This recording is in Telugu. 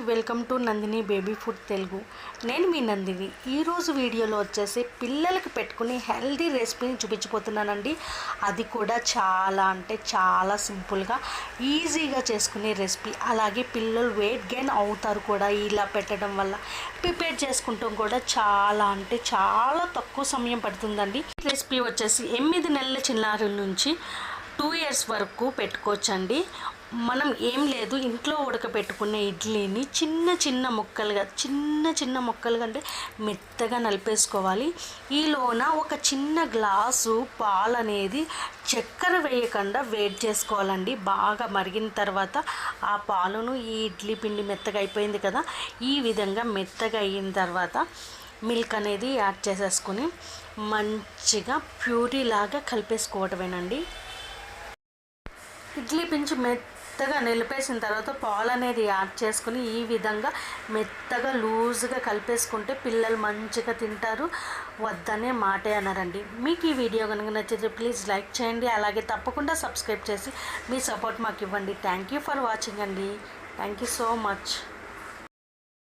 Welcome to Nandini baby food Telugu. నేను మీ నందిని. ఈరోజు వీడియోలో వచ్చేసి పిల్లలకి పెట్టుకుని హెల్దీ రెసిపీని చూపించిపోతున్నానండి. అది కూడా చాలా అంటే చాలా సింపుల్గా ఈజీగా చేసుకునే రెసిపీ. అలాగే పిల్లలు వెయిట్ గెయిన్ అవుతారు కూడా ఇలా పెట్టడం వల్ల. ప్రిపేర్ చేసుకుంటాం కూడా చాలా అంటే చాలా తక్కువ సమయం పడుతుందండి. రెసిపీ వచ్చేసి 8 నెలల చిన్నారుల నుంచి 2 years వరకు పెట్టుకోవచ్చండి. మనం ఏం లేదు, ఇంట్లో ఉడకబెట్టుకునే ఇడ్లీని చిన్న చిన్న ముక్కలుగా అంటే మెత్తగా నలిపేసుకోవాలి. ఈలోన ఒక చిన్న గ్లాసు పాలు అనేది చక్కెర వేయకుండా వేడి చేసుకోవాలండి. బాగా మరిగిన తర్వాత ఆ పాలును ఈ ఇడ్లీ పిండి మెత్తగా అయిపోయింది కదా, ఈ విధంగా మెత్తగా అయిన తర్వాత మిల్క్ అనేది యాడ్ చేసేసుకొని మంచిగా ప్యూరీ లాగా కలిపేసుకోవటమేనండి. ఇడ్లీ పిండి మెత్తగా నిలిపేసిన తర్వాత పాలు అనేది యాడ్ చేసుకుని ఈ విధంగా మెత్తగా లూజ్గా కలిపేసుకుంటే పిల్లలు మంచిగా తింటారు, వద్దనే మాటే అన్నారండి. మీకు ఈ వీడియో కనుక నచ్చితే ప్లీజ్ లైక్ చేయండి. అలాగే తప్పకుండా సబ్స్క్రైబ్ చేసి మీ సపోర్ట్ మాకు ఇవ్వండి. థ్యాంక్ యూ ఫర్ వాచింగ్ అండి. Thank you so much.